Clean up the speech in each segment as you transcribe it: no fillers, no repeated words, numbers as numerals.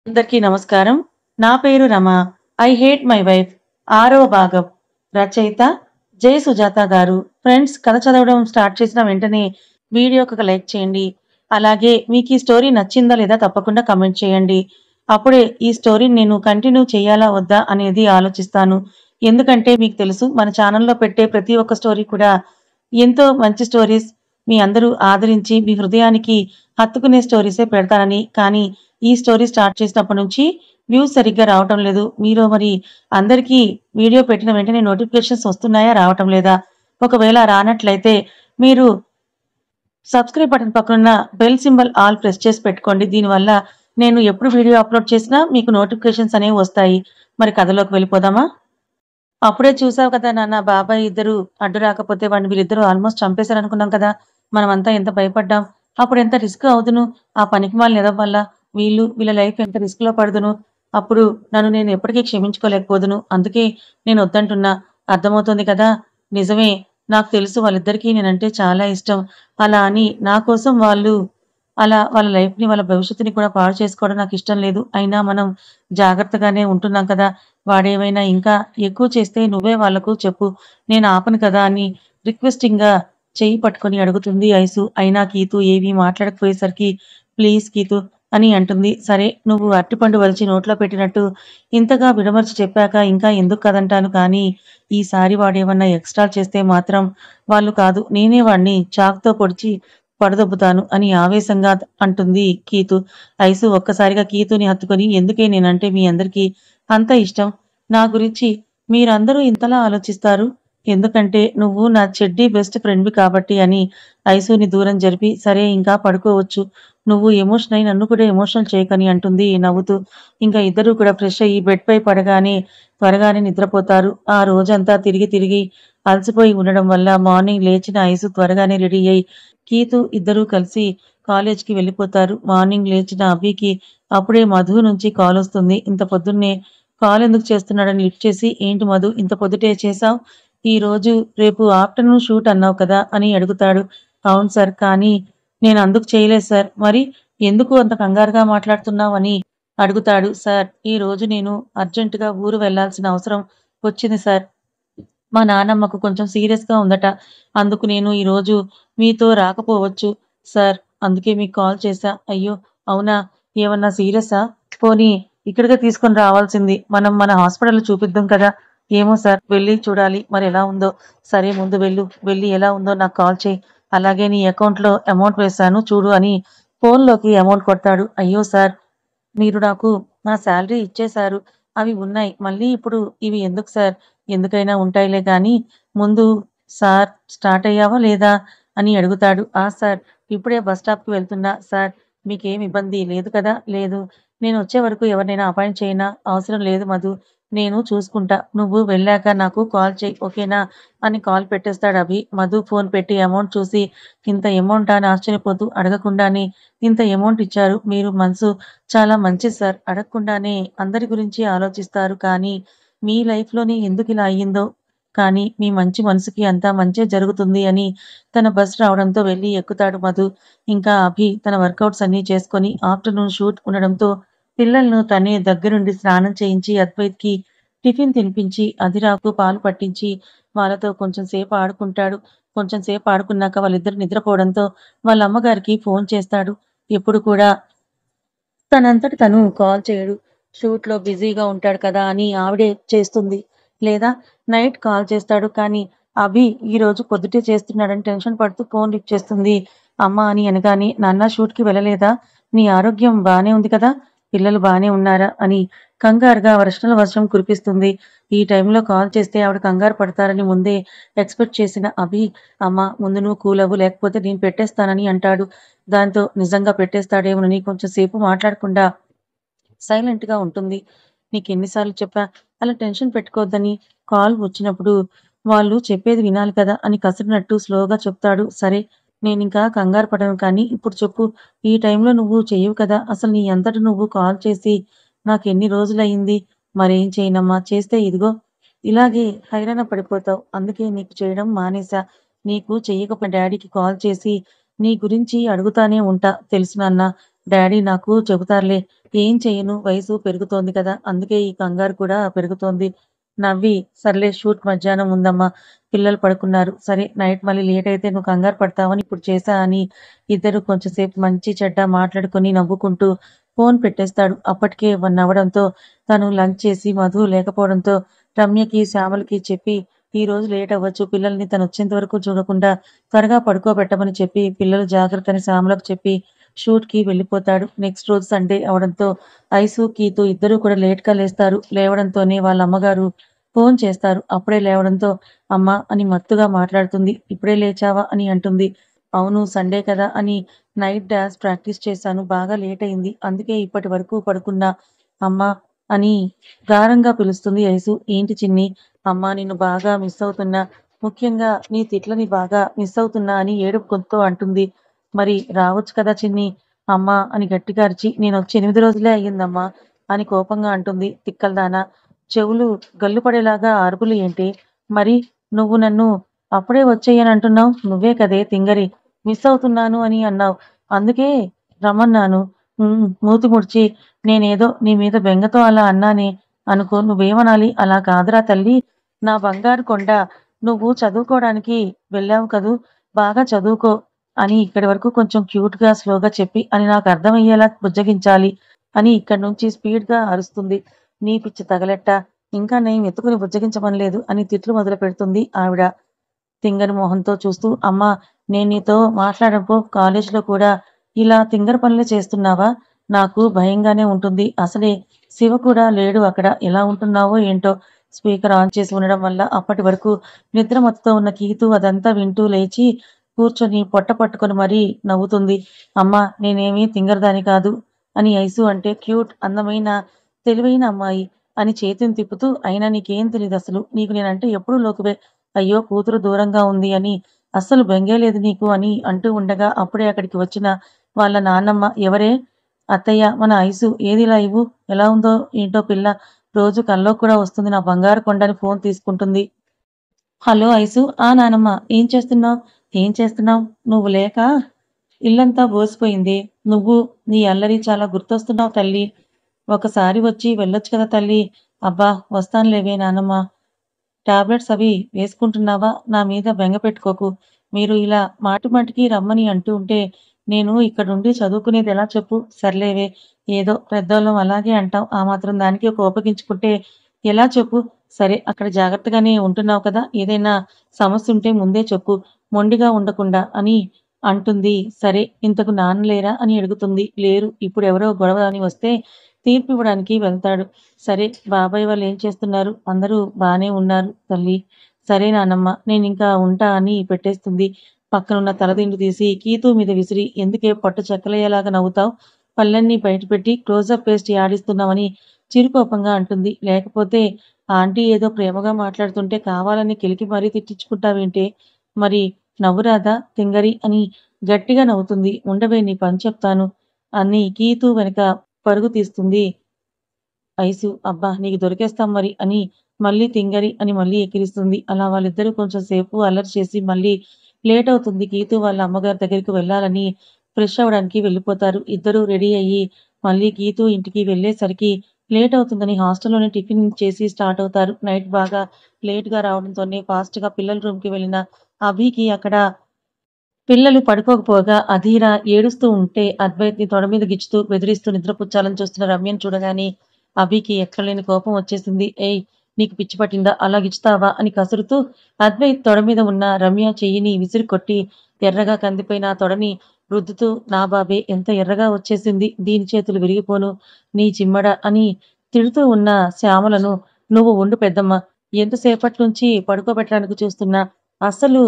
అందరికీ నమస్కారం. నా పేరు Rama. I hate my wife 6వ భాగం. రచయిత జె. సుజాత గారు. ఫ్రెండ్స్, కథ చదవడం స్టార్ట్ చేసిన వెంటనే వీడియోకి ఒక లైక్ చేయండి. అలాగే మీకు ఈ స్టోరీ నచ్చిందా లేదా తప్పకుండా కమెంట్ చేయండి. అప్పుడే ఈ స్టోరీని నేను కంటిన్యూ చేయాలా వద్దా అనేది ఆలోచిస్తాను. ఎందుకంటే మీకు తెలుసు, మన ఛానల్‌లో పెట్టే ప్రతి ఒక్క స్టోరీ కూడా ఎంతో మంచి స్టోరీస్, మీ అందరూ ఆదరించి మీ హృదయానికి హత్తుకునే స్టోరీసే పెడతానని. కానీ ఈ స్టోరీ స్టార్ట్ చేసినప్పటి నుంచి వ్యూస్ సరిగ్గా రావటం లేదు. మీరు మరి అందరికీ వీడియో పెట్టిన వెంటనే నోటిఫికేషన్స్ వస్తున్నాయా? రావటం లేదా? ఒకవేళ రానట్లయితే మీరు సబ్స్క్రైబ్ బటన్ పక్కనున్న బెల్ సింబల్ ఆల్ ప్రెస్ చేసి పెట్టుకోండి. దీనివల్ల నేను ఎప్పుడు వీడియో అప్లోడ్ చేసినా మీకు నోటిఫికేషన్స్ అనేవి వస్తాయి. మరి కథలోకి వెళ్ళిపోదామా? అప్పుడే చూసావు కదా నాన్న, బాబాయ్ ఇద్దరు అడ్డు రాకపోతే వాడిని వీళ్ళిద్దరూ ఆల్మోస్ట్ చంపేశారనుకున్నాం కదా! మనమంతా ఎంత భయపడ్డాం. అప్పుడెంత రిస్క్ అవుదును. ఆ పనికిమాలిన ఎదవ వల్ల వీళ్ళ లైఫ్ ఎంత రిస్క్‌లో పడుదును. అప్పుడు నన్ను నేను ఎప్పటికీ క్షమించుకోలేకపోదును. అందుకే నేనొద్దంటున్నా. అర్థమవుతోంది కదా! నిజమే. నాకు తెలుసు వాళ్ళిద్దరికీ నేనంటే చాలా ఇష్టం. అలా అని నా కోసం వాళ్ళు అలా వాళ్ళ లైఫ్‌ని, వాళ్ళ భవిష్యత్తుని కూడా పాడు చేసుకోవడం నాకిష్టం లేదు. అయినా మనం జాగ్రత్తగానే ఉంటున్నాం కదా! వాడేమైనా ఇంకా ఎక్కువ చేస్తే నువ్వే వాళ్ళకు చెప్పు. నేను ఆపను కదా అని రిక్వెస్టింగ్‌గా చెయ్యి పట్టుకొని అడుగుతుంది ఐసు. అయినా కీతు ఏమీ మాట్లాడకపోయేసరికి ప్లీజ్ కీతు అని అంటుంది. సరే, నువ్వు అరటిపండు వలిచి నోట్లో పెట్టినట్టు ఇంతగా విడమర్చి చెప్పాక ఇంకా ఎందుకు కాదంటాను. కానీ ఈసారి వాడేమన్నా ఎక్స్ట్రాలు చేస్తే మాత్రం వాళ్ళు కాదు, నేనే వాడిని చాకుతో పొడిచి పడదొబ్బుతాను అని ఆవేశంగా అంటుంది కీతు. ఐసు ఒక్కసారిగా కీతుని హత్తుకొని, ఎందుకే నేనంటే మీ అందరికీ అంత ఇష్టం? నా గురించి మీరందరూ ఇంతలా ఆలోచిస్తారు? ఎందుకంటే నువ్వు నా చెడ్డీ బెస్ట్ ఫ్రెండ్‌వి కాబట్టి అని ఐసుని దూరం జరిపి, సరే ఇంకా పడుకోవచ్చు. నువ్వు ఎమోషన్ అయి నన్ను కూడా ఎమోషనల్ చేయకని అంటుంది నవ్వుతూ. ఇంకా ఇద్దరూ కూడా ఫ్రెష్ అయ్యి బెడ్‌పై పడగానే త్వరగానే నిద్రపోతారు. ఆ రోజంతా తిరిగి తిరిగి అలసిపోయి ఉండడం వల్ల మార్నింగ్ లేచిన ఐసు త్వరగానే రెడీ అయ్యి కీతు ఇద్దరూ కలిసి కాలేజ్‌కి వెళ్ళిపోతారు. మార్నింగ్ లేచిన అభికి అప్పుడే మధు నుంచి కాలొస్తుంది. ఇంత పొద్దున్నే కాలెందుకు చేస్తున్నాడని లిఫ్ట్ చేసి, ఏంటి మధు ఇంత పొద్దుటే చేశావు? ఈరోజు రేపు ఆఫ్టర్‌నూన్ షూట్ అన్నావు కదా అని అడుగుతాడు. అవును సార్. కానీ నేనందుకు చేయలేదు సార్. మరి ఎందుకు అంత కంగారుగా మాట్లాడుతున్నావు అని అడుగుతాడు. సార్, ఈరోజు నేను అర్జెంట్‌గా ఊరు వెళ్ళాల్సిన అవసరం వచ్చింది సార్. మా నానమ్మకు కొంచెం సీరియస్‌గా ఉందట. అందుకు నేను ఈరోజు మీతో రాకపోవచ్చు సార్. అందుకే మీకు కాల్ చేశా. అయ్యో! అవునా? ఏమన్నా సీరియసా? పోనీ ఇక్కడికే తీసుకొని రావాల్సింది. మనం మన హాస్పిటల్‌లో చూపిద్దాం కదా! ఏమో సార్, వెళ్లి చూడాలి మరెలా ఉందో. సరే ముందు వెళ్ళు. వెళ్లి ఎలా ఉందో నాకు కాల్ చెయి. అలాగే నీ అకౌంట్‌లో అమౌంట్ వేశాను చూడు అని ఫోన్‌లోకి అమౌంట్ కొడతాడు. అయ్యో సార్, మీరు నాకు నా సాలరీ ఇచ్చేశారు. అవి ఉన్నాయి. మళ్ళీ ఇప్పుడు ఇవి ఎందుకు సార్? ఎందుకైనా ఉంటాయిలే గానీ, ముందు సార్ స్టార్ట్ అయ్యావా లేదా? అని అడుగుతాడు. ఆ! సార్, ఇప్పుడే బస్ స్టాప్‌కి వెళ్తున్నా. సార్, మీకేం ఇబ్బంది లేదు కదా? లేదు. నేనొచ్చే వరకు ఎవరినైనా అపాయింట్ చేయనా? అవసరం లేదు మధు. నేను చూసుకుంటా. నువ్వు వెళ్ళాక నాకు కాల్ చెయి. ఓకేనా? అని కాల్ పెట్టేస్తాడు అభి. మధు ఫోన్ పెట్టి అమౌంట్ చూసి, ఇంత అమౌంటా అని ఆశ్చర్యపోతూ, అడగకుండానే ఇంత అమౌంట్ ఇచ్చారు. మీరు మనసు చాలా మంచిది సార్. అడగకుండానే అందరి గురించి ఆలోచిస్తారు. కానీ మీ లైఫ్‌లోనే ఎందుకిలా అయ్యిందో, కానీ మీ మంచి మనసుకి అంతా మంచే జరుగుతుంది అని తన బస్ రావడంతో వెళ్లి ఎక్కుతాడు మధు. ఇంకా అభి తన వర్కౌట్స్ అన్నీ చేసుకొని ఆఫ్టర్‌నూన్ షూట్ ఉండడంతో పిల్లలను తనే దగ్గరుండి స్నానం చేయించి అద్వైత్‌కి టిఫిన్ తినిపించి అదిరాకు పాలు పట్టించి వాళ్ళతో కొంచెం సేపు ఆడుకుంటాడు. కొంచెం సేపు ఆడుకున్నాక వాళ్ళిద్దరూ నిద్రపోవడంతో వాళ్ళ అమ్మగారికి ఫోన్ చేస్తాడు. ఎప్పుడు కూడా తనంతట తను కాల్ చేయడు. షూట్‌లో బిజీగా ఉంటాడు కదా అని ఆవిడే చేస్తుంది. లేదా నైట్ కాల్ చేస్తాడు. కానీ అభి ఈరోజు పొద్దుటే చేస్తున్నాడని టెన్షన్ పడుతూ ఫోన్ లిఫ్ట్ చేస్తుంది. అమ్మ అని అనగానే, నాన్న షూట్‌కి వెళ్ళలేదా? నీ ఆరోగ్యం బానే ఉంది కదా? పిల్లలు బానే ఉన్నారా? అని కంగారుగా వర్షాల వర్షం కురిపిస్తుంది. ఈ టైంలో కాల్ చేస్తే ఆవిడ కంగారు పడతారని ముందే ఎక్స్‌పెక్ట్ చేసిన అభి, అమ్మ ముందు నువ్వు కూల్ అవ్వు, లేకపోతే నేను పెట్టేస్తానని అంటాడు. దాంతో నిజంగా పెట్టేస్తాడేమోనని కొంచెం సేపు మాట్లాడకుండా సైలెంట్‌గా ఉంటుంది. నీకెన్ని సార్లు చెప్పా అలా టెన్షన్ పెట్టుకోవద్దని. కాల్ వచ్చినప్పుడు వాళ్ళు చెప్పేది వినాలి కదా అని కసిరినట్టు స్లోగా చెప్తాడు. సరే, నేనింకా కంగారు పడను, కానీ ఇప్పుడు చెప్పు. ఈ టైంలో నువ్వు చెయ్యవు కదా! అసలు నీ అంతట నువ్వు కాల్ చేసి నాకెన్ని రోజులయింది? మరేం చేయనమ్మా, చేస్తే ఇదిగో ఇలాగే హైరాణ పడిపోతావు. అందుకే నీకు చేయడం మానేశా. నీకు చెయ్యకపోయినా డ్యాడీకి కాల్ చేసి నీ గురించి అడుగుతానే ఉంటా. తెలుసు నాన్న. డాడీ నాకు చెబుతారులే. ఏం చెయ్యను వయసు పెరుగుతోంది కదా! అందుకే ఈ కంగారు కూడా పెరుగుతోంది. నవ్వి సర్లే షూట్ మధ్యాహ్నం ఉందమ్మా. పిల్లలు పడుకున్నారు. సరే నైట్ మళ్ళీ లేట్ అయితే నువ్వు కంగారు పడతావని ఇప్పుడు చేశా అని ఇద్దరు కొంచెం సేపు మంచి చెడ్డ మాట్లాడుకొని నవ్వుకుంటూ ఫోన్ పెట్టేస్తాడు. అప్పటికే 1 అవ్వడంతో తను లంచ్ చేసి మధు లేకపోవడంతో రమ్యకి, శ్యామలకి చెప్పి ఈరోజు లేట్ అవ్వచ్చు. పిల్లల్ని తనొచ్చేంత వరకు చూడకుండా త్వరగా పడుకోబెట్టమని చెప్పి పిల్లలు జాగ్రత్త అని శ్యామలకు చెప్పి షూట్‌కి వెళ్ళిపోతాడు. నెక్స్ట్ రోజు సండే అవడంతో ఐసు, కీతు ఇద్దరూ కూడా లేట్‌గా లేస్తారు. లేవడంతోనే వాళ్ళ అమ్మగారు ఫోన్ చేస్తారు. అప్పుడే లేవడంతో అమ్మా అని మత్తుగా మాట్లాడుతుంది. ఇప్పుడే లేచావా అని అంటుంది. అవును సండే కదా అని నైట్ డాన్స్ ప్రాక్టీస్ చేశాను. బాగా లేట్ అయింది. అందుకే ఇప్పటి వరకు పడుకున్నా. అమ్మా అని గారంగా పిలుస్తుంది ఐసు. ఏంటి చిన్ని? అమ్మా నిన్ను బాగా మిస్ అవుతున్నా. ముఖ్యంగా నీ తిట్లని బాగా మిస్ అవుతున్నా అని ఏడుపు గొంతుతో అంటుంది. మరి రావచ్చు కదా చిన్ని. అమ్మా అని గట్టిగా అరిచి నేనొచ్చి 8 రోజులే అయ్యిందమ్మా అని కోపంగా అంటుంది. తిక్కలదానా! చెవులు గల్లు పడేలాగా అరుపులు ఏంటి? మరి నువ్వు నన్ను అప్పుడే వచ్చెయ్యనంటున్నావు. నువ్వే కదే తింగరి. మిస్ అవుతున్నాను అని అన్నావు. అందుకే రమ్మన్నాను. మూతి ముడిచి నేనేదో నీ మీద బెంగతో అలా అన్నానే అనుకో. నువ్వేమనాలి? అలా కాదురా తల్లీ! నా బంగారు కొండ. నువ్వు చదువుకోడానికి వెళ్ళావు కదూ! బాగా చదువుకో అని ఇక్కడి వరకు కొంచెం క్యూట్‌గా, స్లోగా చెప్పి అని నాకు అర్థమయ్యేలా బుజ్జగించాలి అని ఇక్కడి నుంచి స్పీడ్‌గా అరుస్తుంది. నీ పిచ్చి తగలెట్ట. ఇంకా నయం ఎత్తుకుని బుజ్జగించమనలేదు అని తిట్లు మొదలుపెడుతుంది ఆవిడ. తింగరి మొహంతో చూస్తూ అమ్మా నేను నీతో మాట్లాడపో కాలేజీలో కూడా ఇలా తింగర పనులే చేస్తున్నావా? నాకు భయంగానే ఉంటుంది. అసలే శివ కూడా లేడు అక్కడ. ఎలా ఉంటున్నావో ఏంటో? స్పీకర్ ఆన్ చేసి ఉండడం వల్ల అప్పటి వరకు నిద్రమత్తుతో ఉన్న కీతు అదంతా వింటూ లేచి కూర్చొని పొట్ట పట్టుకొని మరీ నవ్వుతుంది. అమ్మా నేనేమీ తింగరదాని కాదు అని ఐసు అంటే క్యూట్, అందమైన, తెలివైన అమ్మాయి అని చేతిని తిప్పుతూ అయినా నీకేం తెలీదసలు. నీకు నేనంటే ఎప్పుడూ లోకువే. అయ్యో! కూతురు దూరంగా ఉంది అని అస్సలు బెంగే లేదు నీకు అని అంటూ ఉండగా అప్పుడే అక్కడికి వచ్చిన వాళ్ళ నాన్నమ్మ ఎవరే? అత్తయ్య మన ఐసు ఏదిలా ఇవ్వు. ఎలా ఉందో ఏంటో పిల్ల. రోజు కల్లోకి కూడా వస్తుంది నా బంగారు కొండ అని ఫోన్ తీసుకుంటుంది. Hello ice. ఆ! నానమ్మ. ఏం చేస్తున్నావు? ఏం చేస్తున్నావు? నువ్వు లేక ఇల్లంతా బోసిపోయింది. నువ్వు, నీ అల్లరి చాలా గుర్తొస్తున్నావు తల్లీ. ఒకసారి వచ్చి వెళ్ళొచ్చు కదా తల్లీ. అబ్బా! వస్తానులేవే నానమ్మ. టాబ్లెట్స్ అవి వేసుకుంటున్నావా? నా మీద బెంగ పెట్టుకోకు. మీరు ఇలా మాటిమాటికి రమ్మని అంటూ ఉంటే నేను ఇక్కడుండి చదువుకునేది ఎలా చెప్పు? సర్లేవే. ఏదో పెద్దోళ్ళం అలాగే అంటాం. ఆ మాత్రం దానికి కోపగించుకుంటే ఎలా చెప్పు? సరే అక్కడ జాగ్రత్తగానే ఉంటున్నావు కదా! ఏదైనా సమస్యుంటే ముందే చెప్పు. మొండిగా ఉండకుండా అని అంటుంది. సరే ఇంతకు నాన్న లేరా? అని అడుగుతుంది. లేరు. ఇప్పుడెవరో గొడవ అని వస్తే తీర్పివ్వడానికి వెళ్తాడు. సరే బాబాయ్ వాళ్ళేం చేస్తున్నారు? అందరూ బానే ఉన్నారు తల్లీ. సరే నానమ్మ నేనింకా ఉంటా అని పెట్టేస్తుంది. పక్కనున్న తలదిండు తీసి కీతూ మీద విసిరి ఎందుకే పొట్ట చెక్కలయ్యేలాగా నవ్వుతావ్? పళ్ళన్నీ బయటపెట్టి క్లోజప్ పేస్ట్ ఆడిస్తున్నావని చిరుకోపంగా అంటుంది. లేకపోతే ఆంటీ ఏదో ప్రేమగా మాట్లాడుతుంటే కావాలని కెలికి మరీ తిట్టించుకుంటావేంటే? మరి నవ్వురాదా తింగరి అని గట్టిగా నవ్వుతుంది. ఉండవే నీ పని చెప్తాను అని కీతూ వెనక పరుగు తీస్తుంది ఐసు. అబ్బా! నీకు దొరికేస్తాం మరి అని మళ్ళీ తింగరి అని మళ్ళీ ఎక్కిరిస్తుంది. అలా వాళ్ళిద్దరూ కొంచెం సేపు అల్లరి చేసి మళ్ళీ లేటవుతుంది. గీతు వాళ్ళ అమ్మగారి దగ్గరికి వెళ్ళాలని ఫ్రెష్ అవ్వడానికి వెళ్ళిపోతారు. ఇద్దరూ రెడీ అయ్యి మళ్ళీ గీతు ఇంటికి వెళ్ళేసరికి లేటవుతుందని హాస్టల్‌లోనే టిఫిన్ చేసి స్టార్ట్ అవుతారు. నైట్ బాగా లేట్‌గా రావడంతోనే ఫాస్ట్‌గా పిల్లల రూమ్‌కి వెళ్ళిన అభికి అక్కడ పిల్లలు పడుకోకపోగా అధీర ఏడుస్తూ ఉంటే అద్వైత్‌ని తొడ మీద గిచ్చుతూ బెదిరిస్తూ నిద్రపుచ్చాలని చూస్తున్న రమ్యని చూడగానే అభికి ఎక్కడలేని కోపం వచ్చేసింది. ఏయ్! నీకు పిచ్చి పట్టిందా? అలా గిచ్చుతావా? అని కసురుతూ అద్వైత్ తొడ మీద ఉన్న రమ్య చెయ్యిని విసిరికొట్టి ఎర్రగా కందిపోయిన ఆ తొడని రుద్దుతూ నా బాబే ఎంత ఎర్రగా వచ్చేసింది. దీని చేతులు విరిగిపోను నీ చిమ్మడ అని తిడుతూ ఉన్న శ్యామలను నువ్వు ఉండు పెద్దమ్మ. ఎంతసేపటి నుంచి పడుకోబెట్టడానికి చూస్తున్నా. అస్సలు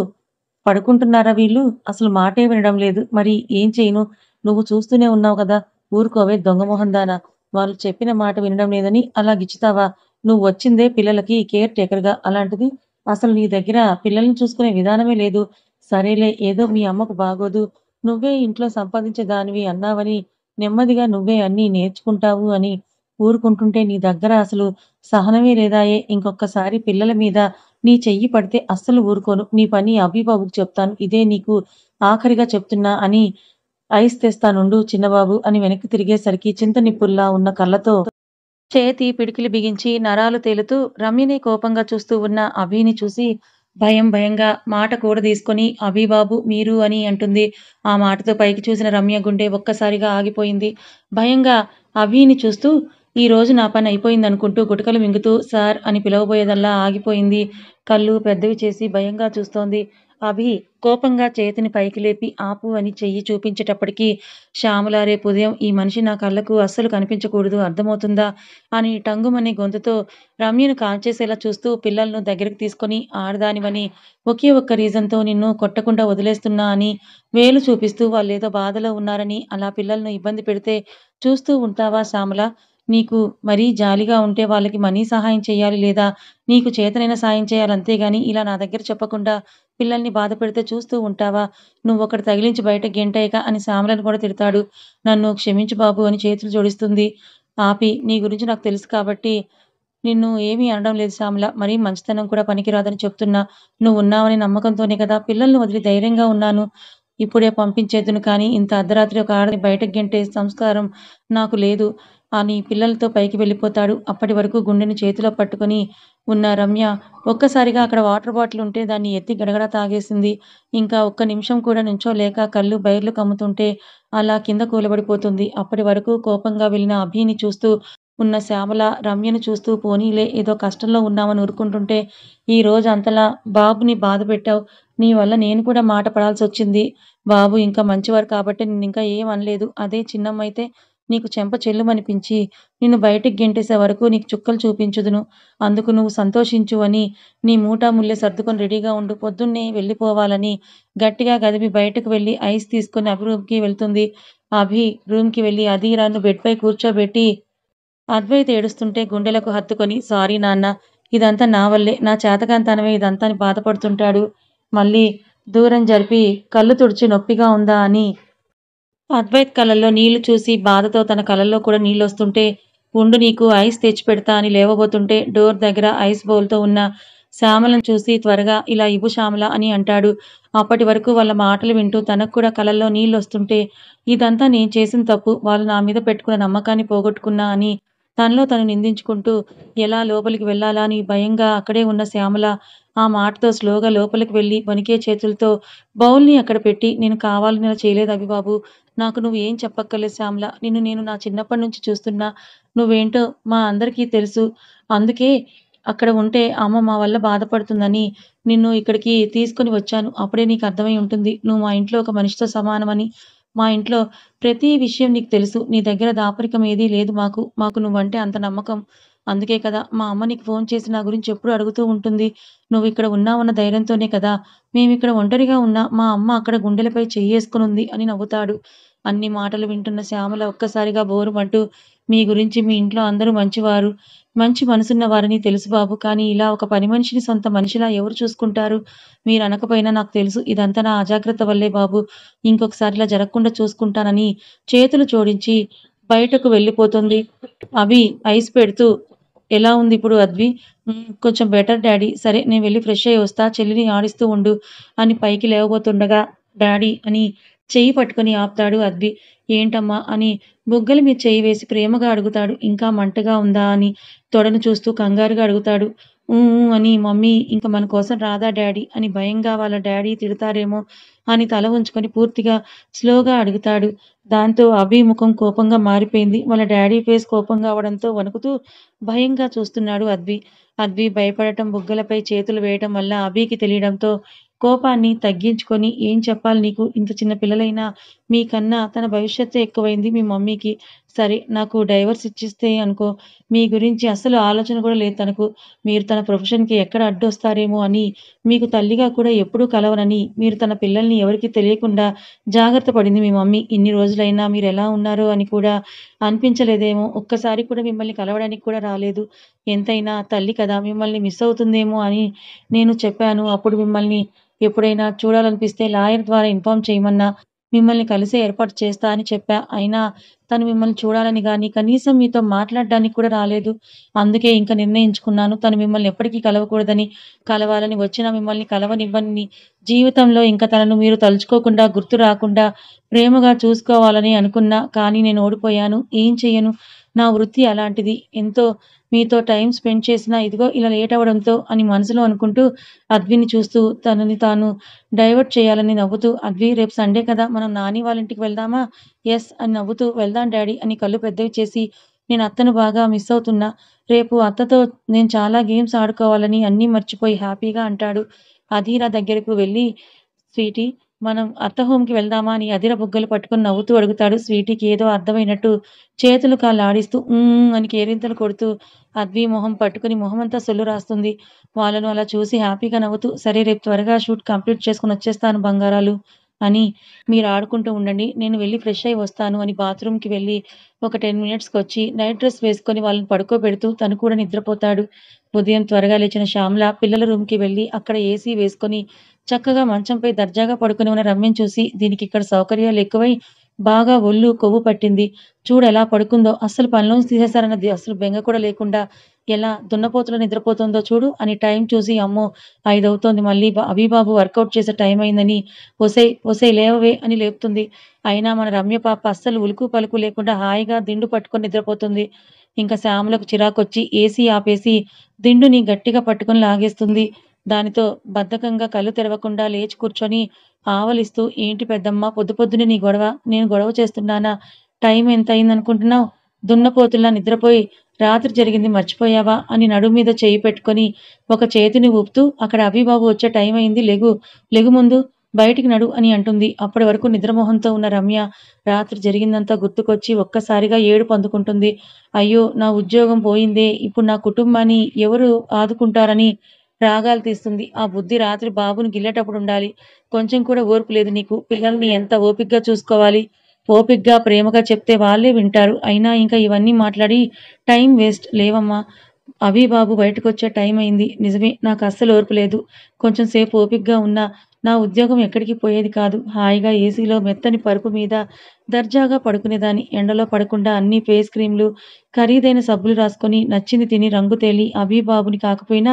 పడుకుంటున్నారా వీళ్ళు? అసలు మాటే వినడం లేదు. మరి ఏం చేయను? నువ్వు చూస్తూనే ఉన్నావు గదా! ఊరుకోవే దొంగ మొహందానా! వాళ్ళు చెప్పిన మాట వినడం లేదని అలా గిచ్చుతావా? నువ్వొచ్చిందే పిల్లలకి కేర్ టేకర్‌గా. అలాంటిది అసలు నీ దగ్గర పిల్లల్ని చూసుకునే విధానమే లేదు. సరేలే ఏదో మీ అమ్మకు బాగోదు. నువ్వే ఇంట్లో సంపాదించే దానివి అన్నావని నెమ్మదిగా నువ్వే అన్నీ నేర్చుకుంటావు అని ఊరుకుంటుంటే నీ దగ్గర అసలు సహనమే లేదాయె. ఇంకొక్కసారి పిల్లల మీద నీ చెయ్యి పడితే అస్సలు ఊరుకోను. నీ పని అబ్బీ బాబుకి చెప్తాను. ఇదే నీకు ఆఖరిగా చెప్తున్నా అని ఐస్ తెస్తానుండు చిన్నబాబు అని వెనక్కి తిరిగేసరికి చింతనిప్పుల్లా ఉన్న కళ్ళతో చేతి పిడికిలి బిగించి నరాలు తేలుతూ రమ్యని కోపంగా చూస్తూ ఉన్న అభిని చూసి భయంగా మాట కూడదీసుకొని అభి బాబు మీరు అని అంటుంది. ఆ మాటతో పైకి చూసిన రమ్య గుండె ఒక్కసారిగా ఆగిపోయింది. భయంగా అభిని చూస్తూ ఈ రోజు నా పని అయిపోయిందనుకుంటూ గుటకలు మింగుతూ సార్ అని పిలవబోయేదల్లా ఆగిపోయింది. కళ్ళు పెద్దవి చేసి భయంగా చూస్తోంది. అభి కోపంగా చేతిని పైకి లేపి ఆపు అని చెయ్యి చూపించేటప్పటికి శ్యామల రేపు ఉదయం ఈ మనిషి నా కళ్ళకు అస్సలు కనిపించకూడదు అర్థమవుతుందా అని టంగుమనే గొంతుతో రమ్యను కాల్చేసేలా చూస్తూ పిల్లలను దగ్గరికి తీసుకొని ఆడదానివని ఒకే ఒక్క రీజన్‌తో నిన్ను కొట్టకుండా వదిలేస్తున్నా అని వేలు చూపిస్తూ వాళ్ళేదో బాధలో ఉన్నారని అలా పిల్లలను ఇబ్బంది పెడితే చూస్తూ ఉంటావా శ్యామల? నీకు మరీ జాలిగా ఉంటే వాళ్ళకి మనీ సహాయం చేయాలి లేదా నీకు చేతనైన సాయం చేయాలి అంతేగాని ఇలా నా దగ్గర చెప్పకుండా పిల్లల్ని బాధపెడితే చూస్తూ ఉంటావా? నువ్వొకటి తగిలించి బయటకి గెంటేయక అని శ్యామలను కూడా తిడతాడు. నన్ను క్షమించు బాబు అని చేతులు జోడిస్తుంది. ఆపి నీ గురించి నాకు తెలుసు కాబట్టి నిన్ను ఏమీ అనడం లేదు శ్యామల. మరీ మంచితనం కూడా పనికిరాదని చెప్తున్నా. నువ్వున్నావనే నమ్మకంతోనే కదా పిల్లల్ని వదిలి ధైర్యంగా ఉన్నాను. ఇప్పుడే పంపించేద్దును కానీ ఇంత అర్ధరాత్రి ఒక ఆడది బయటకు గెంటే సంస్కారం నాకు లేదు అని పిల్లలతో పైకి వెళ్ళిపోతాడు. అప్పటి వరకు గుండెని చేతిలో పట్టుకొని ఉన్న రమ్య ఒక్కసారిగా అక్కడ వాటర్ బాటిల్ ఉంటే దాన్ని ఎత్తి గడగడ తాగేసింది. ఇంకా ఒక్క నిమిషం కూడా నుంచోలేక కళ్ళు బైర్లు కమ్ముతుంటే అలా కింద కూలబడిపోతుంది. అప్పటి వరకు కోపంగా వెళ్ళిన అభిని చూస్తూ ఉన్న శ్యామల రమ్యను చూస్తూ పోనీలే ఏదో కష్టంలో ఉన్నామని ఊరుకుంటుంటే ఈ రోజు అంతలా బాబుని బాధపెట్టావు. నీ వల్ల నేను కూడా మాట పడాల్సొచ్చింది. బాబు ఇంకా మంచివారు కాబట్టి నిన్నింకా ఏం అనలేదు. అదే చిన్నమ్మైతే నీకు చెంప చెల్లుమనిపించి నిన్ను బయటికి గెంటేసే వరకు నీకు చుక్కలు చూపించుదును. అందుకు నువ్వు సంతోషించు అని నీ మూటా ముల్లె సర్దుకొని రెడీగా ఉండు. పొద్దున్నే వెళ్ళిపోవాలని గట్టిగా గదిమి బయటకు వెళ్ళి ఐస్ తీసుకొని అభి రూమ్‌కి వెళ్తుంది. అభి రూమ్‌కి వెళ్ళి అధీరాను బెడ్‌పై కూర్చోబెట్టి అద్వైత్ ఏడుస్తుంటే గుండెలకు హత్తుకొని సారీ నాన్న. ఇదంతా నా వల్లే. నా చేతకానితనమే ఇదంతా అని బాధపడుతుంటాడు. మళ్ళీ దూరం జరిపి కళ్ళు తుడిచి నొప్పిగా ఉందా అని అద్వైత్ కళ్ళల్లో నీళ్లు చూసి బాధతో తన కళ్ళల్లో కూడా నీళ్లొస్తుంటే ఉండు నీకు ఐస్ తెచ్చిపెడతా అని లేవబోతుంటే డోర్ దగ్గర ఐస్ బౌల్‌తో ఉన్న శ్యామలను చూసి త్వరగా ఇలా ఇవ్వు శ్యామల అని అంటాడు. అప్పటి వరకు వాళ్ళ మాటలు వింటూ తనకు కూడా కళ్ళల్లో నీళ్లొస్తుంటే ఇదంతా నేను చేసిన తప్పు. వాళ్ళు నా మీద పెట్టుకున్న నమ్మకాన్ని పోగొట్టుకున్నా అని తనలో తను నిందించుకుంటూ ఎలా లోపలికి వెళ్ళాలా అని భయంగా అక్కడే ఉన్న శ్యామల ఆ మాటతో స్లోగా లోపలికి వెళ్ళి వణికే చేతులతో బౌల్‌ని అక్కడ పెట్టి నేను కావాలని అలా చేయలేదు అభిబాబు. నాకు నువ్వు ఏం చెప్పక్కర్లేదు శ్యామల. నిన్ను నేను నా చిన్నప్పటి నుంచి చూస్తున్నా. నువ్వేంటో మా అందరికీ తెలుసు. అందుకే అక్కడ ఉంటే అమ్మ మా వల్ల బాధపడుతుందని నిన్ను ఇక్కడికి తీసుకొని వచ్చాను. అప్పుడే నీకు అర్థమై ఉంటుంది. నువ్వు మా ఇంట్లో ఒక మనిషితో సమానమని. మా ఇంట్లో ప్రతి విషయం నీకు తెలుసు. నీ దగ్గర దాపరికం ఏదీ లేదు మాకు. మాకు నువ్వంటే అంత నమ్మకం. అందుకే కదా మా అమ్మ నీకు ఫోను చేసి నా గురించి ఎప్పుడూ అడుగుతూ ఉంటుంది. నువ్విక్కడ ఉన్నావన్న ధైర్యంతోనే కదా మేమిక్కడ ఒంటరిగా ఉన్నా మా అమ్మ అక్కడ గుండెలపై చెయ్యేసుకొనుంది అని నవ్వుతాడు. అన్ని మాటలు వింటున్న శ్యామల ఒక్కసారిగా బోరుమంటూ మీ గురించి మీ ఇంట్లో అందరూ మంచివారు, మంచి మనసున్న వారని తెలుసు బాబు. కానీ ఇలా ఒక పని మనిషిని సొంత మనిషిలా ఎవరు చూసుకుంటారు? మీరనకపోయినా నాకు తెలుసు. ఇదంతా నా అజాగ్రత్త వల్లే బాబు. ఇంకొకసారి ఇలా జరగకుండా చూసుకుంటానని చేతులు జోడించి బయటకు వెళ్ళిపోతుంది. అభి ఐస్ పెడుతూ ఎలా ఉంది ఇప్పుడు అద్వి? కొంచెం బెటర్ డాడీ. సరే నేను వెళ్లి ఫ్రెష్ అయ్యి వస్తా. చెల్లిని ఆడిస్తూ ఉండు అని పైకి లేవబోతుండగా డాడీ అని చెయ్యి పట్టుకొని ఆపుతాడు అద్వి. ఏంటమ్మా అని బుగ్గల మీద చెయ్యి వేసి ప్రేమగా అడుగుతాడు. ఇంకా మంటగా ఉందా అని తొడను చూస్తూ కంగారుగా అడుగుతాడు. ఊ ఊ అని మమ్మీ ఇంక మన కోసం రాదా డాడీ అని భయంగా వాళ్ళ డాడీ తిడతారేమో అని తల ఉంచుకొని పూర్తిగా స్లోగా అడుగుతాడు. దాంతో అభి ముఖం కోపంగా మారిపోయింది. వాళ్ళ డాడీ ఫేస్ కోపంగా అవడంతో వణుకుతూ భయంగా చూస్తున్నాడు అద్వి. అద్వి భయపడటం బుగ్గలపై చేతులు వేయటం వల్ల అభికి తెలియడంతో కోపాన్ని తగ్గించుకొని ఏం చెప్పాలి నీకు? ఇంత చిన్న పిల్లలైనా మీకన్నా తన భవిష్యత్తే ఎక్కువైంది మీ మమ్మీకి. సరే నాకు డైవర్స్ ఇచ్చేస్తే అనుకో మీ గురించి అస్సలు ఆలోచన కూడా లేదు తనకు. మీరు తన ప్రొఫెషన్‌కి ఎక్కడ అడ్డొస్తారేమో అని మీకు తల్లిగా కూడా ఎప్పుడూ కలవనని మీరు తన పిల్లల్ని ఎవరికీ తెలియకుండా జాగ్రత్త పడింది మీ మమ్మీ. ఇన్ని రోజులైనా మీరెలా ఉన్నారో అని కూడా అనిపించలేదేమో. ఒక్కసారి కూడా మిమ్మల్ని కలవడానికి కూడా రాలేదు. ఎంతైనా తల్లి కదా! మిమ్మల్ని మిస్ అవుతుందేమో అని నేను చెప్పాను. అప్పుడు మిమ్మల్ని ఎప్పుడైనా చూడాలనిపిస్తే లాయర్ ద్వారా ఇన్ఫార్మ్ చేయమన్నా, మిమ్మల్ని కలిసే ఏర్పాటు చేస్తా అని చెప్పా. అయినా తను మిమ్మల్ని చూడాలని గాని, కనీసం మీతో మాట్లాడడానికి కూడా రాలేదు. అందుకే ఇంక నిర్ణయించుకున్నాను. తను మిమ్మల్ని ఎప్పటికీ కలవకూడదని, కలవాలని వచ్చినా మిమ్మల్ని కలవనివ్వనని, జీవితంలో ఇంక తనను మీరు తలుచుకోకుండా, గుర్తు రాకుండా ప్రేమగా చూసుకోవాలని అనుకున్నా. కానీ నేను ఓడిపోయాను. ఏం చెయ్యను? నా వృత్తి అలాంటిది. ఎంతో మీతో టైమ్ స్పెండ్ చేసినా ఇదిగో ఇలా లేట్ అవ్వడంతో అని మనసులో అనుకుంటూ అద్విని చూస్తూ తనని తాను డైవర్ట్ చేయాలని నవ్వుతూ, "అద్వి రేపు సండే కదా! మనం నాని వాళ్ళ ఇంటికి వెళ్దామా?" "యెస్" అని నవ్వుతూ, "వెళ్దాం డాడీ" అని కళ్ళు పెద్దవి చేసి, "నేను అత్తను బాగా మిస్ అవుతున్నా. రేపు అత్తతో నేను చాలా గేమ్స్ ఆడుకోవాలని అన్నీ మర్చిపోయి హ్యాపీగా" అంటాడు. అధీర దగ్గరకు వెళ్లి, "స్వీటీ మనం అత్త హోమ్‌కి వెళ్దామా?" అని అధీర బుగ్గలు పట్టుకొని నవ్వుతూ అడుగుతాడు. స్వీటీకి ఏదో అర్థమైనట్టు చేతులు కాళ్ళు ఆడిస్తూ అని కేరింతలు కొడుతూ అద్వి మొహం పట్టుకొని మొహమంతా సొల్లు రాస్తుంది. వాళ్ళను అలా చూసి హ్యాపీగా నవ్వుతూ, "సరే రేపు త్వరగా షూట్ కంప్లీట్ చేసుకొని వచ్చేస్తాను బంగారాలు" అని, "మీరు ఆడుకుంటూ ఉండండి. నేను వెళ్లి ఫ్రెష్ అయ్యి వస్తాను" అని బాత్రూమ్‌కి వెళ్లి ఒక 10 మినిట్స్‌కొచ్చి నైట్ డ్రెస్ వేసుకొని వాళ్ళని పడుకోబెడుతూ తను కూడా నిద్రపోతాడు. ఉదయం త్వరగా లేచిన శ్యామల పిల్లల రూమ్‌కి వెళ్లి అక్కడ ఏసీ వేసుకొని చక్కగా మంచంపై దర్జాగా పడుకొని ఉన్న రమ్యని చూసి, "దీనికిక్కడ సౌకర్యాలు ఎక్కువై బాగా ఒళ్ళు కొవ్వు పట్టింది. చూడెలా పడుకుందో, అస్సలు పనిలోంచి తీసేశారన్నది అసలు బెంగ కూడా లేకుండా ఎలా దున్నపోతులో నిద్రపోతుందో చూడు" అని టైం చూసి, అమ్మో! 5 అవుతోంది మళ్ళీ అభిబాబు వర్కౌట్ చేసే టైం అయిందని, "ఒసేయ్! ఒసేయ్ లేవవే" అని లేపుతుంది. అయినా మన రమ్య పాప అస్సలు ఉలుకు పలుకు లేకుండా హాయిగా దిండు పట్టుకొని నిద్రపోతుంది. ఇంక శ్యామలకు చిరాకొచ్చి ఏసీ ఆపేసి దిండుని గట్టిగా పట్టుకొని లాగేస్తుంది. దానితో బద్ధకంగా కళ్ళు తెరవకుండా లేచి కూర్చొని ఆవలిస్తూ, "ఏంటి పెద్దమ్మా పొద్దు పొద్దున్నే నీ గొడవ? నేను గొడవ చేస్తున్నానా? టైం ఎంతయిందనుకుంటున్నావు? దున్నపోతుల్లా నిద్రపోయి రాత్రి జరిగింది మర్చిపోయావా?" అని నడుం మీద చెయ్యి పెట్టుకొని ఒక చేతిని ఊపుతూ, "అక్కడ అభిబాబు వచ్చే టైం అయింది లెగు. లెగు ముందు. బయటికి నడు" అని అంటుంది. అప్పటి వరకు నిద్రమోహంతో ఉన్న రమ్య రాత్రి జరిగిందంతా గుర్తుకొచ్చి ఒక్కసారిగా ఏడుపు అందుకుంటుంది. "అయ్యో! నా ఉద్యోగం పోయిందే. ఇప్పుడు నా కుటుంబాన్ని ఎవరు ఆదుకుంటారని" రాగాలు తీస్తుంది. "ఆ బుద్ధి రాత్రి బాబుని గిల్లేటప్పుడుండాలి. కొంచెం కూడా ఓర్పు లేదు నీకు. పిల్లల్ని ఎంత ఓపికగా చూసుకోవాలి. ఓపికగా, ప్రేమగా చెప్తే వాళ్ళే వింటారు. అయినా ఇంకా ఇవన్నీ మాట్లాడి టైం వేస్ట్. లేవమ్మా! అభి బాబు బయటకొచ్చే టైం అయింది. నిజమే నాకస్సలు ఓర్పు లేదు. కొంచెం సేపు ఓపికగా ఉన్నా నా ఉద్యోగం ఎక్కడికి పోయేది కాదు. హాయిగా ఏసీలో మెత్తని పరుపు మీద దర్జాగా పడుకునేదాన్ని. ఎండలో పడకుండా అన్ని ఫేస్ క్రీమ్‌లు, ఖరీదైన సబ్బులు రాసుకొని, నచ్చింది తిని రంగు తేలి అభి బాబుని కాకపోయినా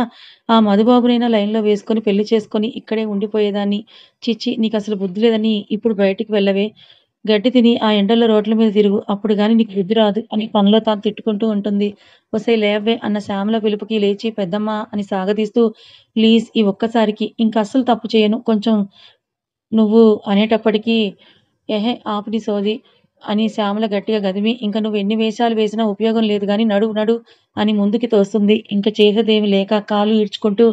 ఆ మధుబాబునైనా లైన్‌లో వేసుకొని పెళ్లి చేసుకొని ఇక్కడే ఉండిపోయేదాన్ని. ఛీ! నీకసలు బుద్ధి లేదని ఇప్పుడు బయటికి వెళ్ళవే. గడ్డి తిని ఆ ఎండల్లో రోడ్ల మీద తిరుగు. అప్పుడు గాని నీకు బుద్ధి రాదు" అని తనలో తాను తిట్టుకుంటూ ఉంటుంది. "ఒసేయ్ లేవే" అన్న శ్యామల పిలుపుకి లేచి, "పెద్దమ్మా" అని సాగదీస్తూ, "ప్లీజ్ ఈ ఒక్కసారికి ఇంక అస్సలు తప్పు చేయను. కొంచెం నువ్వు అనేటప్పటికి" "ఎహే! ఆపు నీ సోది" అని శ్యామల గట్టిగా గదిమి, "ఇంక నువ్వెన్ని వేషాలు వేసినా ఉపయోగం లేదు గానీ నడు నడు" అని ముందుకి తోస్తుంది. ఇంక చేసేదేమీ లేక కాళ్ళు ఈడ్చుకుంటూ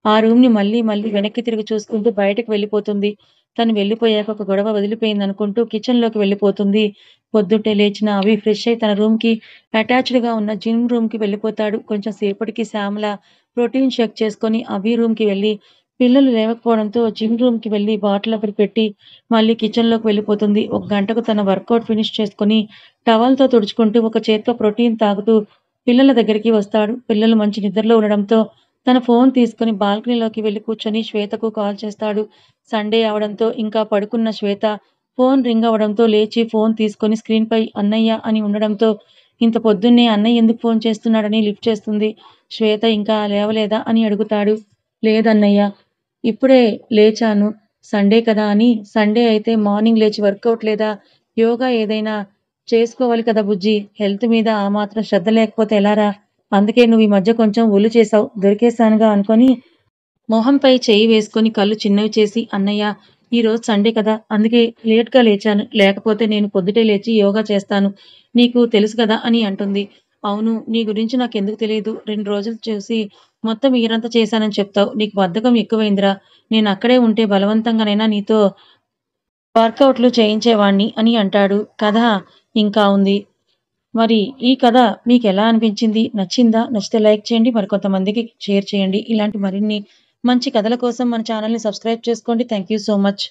ఆ రూమ్‌ని మళ్ళీ మళ్ళీ వెనక్కి తిరిగి చూసుకుంటూ బయటకి వెళ్ళిపోతుంది. తను వెళ్ళిపోయాక ఒక గొడవ వదిలిపోయిందనుకుంటూ కిచెన్‌లోకి వెళ్ళిపోతుంది. పొద్దున్నే లేచిన అవి ఫ్రెష్ అయి తన రూమ్‌కి అటాచ్డ్‌గా ఉన్న జిమ్ రూమ్‌కి వెళ్ళిపోతాడు. కొంచెం సేపటికి శ్యామల ప్రోటీన్ షేక్ చేసుకొని అభి రూమ్‌కి వెళ్ళి, పిల్లలు లేవకపోవడంతో జిమ్ రూమ్‌కి వెళ్ళి బాటిల్ అక్కడ పెట్టి మళ్ళీ కిచెన్‌లోకి వెళ్ళిపోతుంది. ఒక గంటకు తన వర్కౌట్ ఫినిష్ చేసుకొని టవల్‌తో తుడుచుకుంటూ ఒక చేత్తో ప్రోటీన్ తాగుతూ పిల్లల దగ్గరికి వస్తాడు. పిల్లలు మంచి నిద్రలో ఉండడంతో తన ఫోన్ తీసుకొని బాల్కనీలోకి వెళ్లి కూర్చొని శ్వేతకు కాల్ చేస్తాడు. సండే అవడంతో ఇంకా పడుకున్న శ్వేత ఫోన్ రింగ్ అవ్వడంతో లేచి ఫోన్ తీసుకొని స్క్రీన్‌పై అన్నయ్య అని ఉండడంతో ఇంత పొద్దున్నే అన్నయ్య ఎందుకు ఫోన్ చేస్తున్నాడని లిఫ్ట్ చేస్తుంది. శ్వేత ఇంకా లేవలేదా అని అడుగుతాడు. లేదన్నయ్య. ఇప్పుడే లేచాను. సండే కదా అని. సండే అయితే మార్నింగ్ లేచి వర్కౌట్ లేదా యోగా ఏదైనా చేసుకోవాలి కదా బుజ్జీ. హెల్త్ మీద ఆ మాత్రం శ్రద్ధ లేకపోతే ఎలారా? అందుకే నువ్వు ఈ మధ్య కొంచెం ఒళ్ళు చేశావు. దొరికేసానుగా అనుకోని మొహంపై చెయ్యి వేసుకొని కళ్ళు చిన్నవి చేసి, "అన్నయ్య ఈరోజు సండే కదా! అందుకే లేట్‌గా లేచాను. లేకపోతే నేను పొద్దుటే లేచి యోగా చేస్తాను. నీకు తెలుసు కదా!" అని అంటుంది. "అవును. నీ గురించి నాకెందుకు తెలీదు. 2 రోజులు చూసి మొత్తం ఇయరంతా చేశానని చెప్తావు. నీకు బద్ధకం ఎక్కువైందిరా. నేనక్కడే ఉంటే బలవంతంగానైనా నీతో వర్కౌట్‌లు చేయించేవాణ్ణి" అని అంటాడు. కథ ఇంకా ఉంది. మరి ఈ కథ మీకెలా అనిపించింది? నచ్చిందా? నచ్చితే లైక్ చేయండి. మరికొంతమందికి షేర్ చేయండి. ఇలాంటి మరిన్ని మంచి కథల కోసం మన ఛానెల్‌ని సబ్స్క్రైబ్ చేసుకోండి. Thank you so much.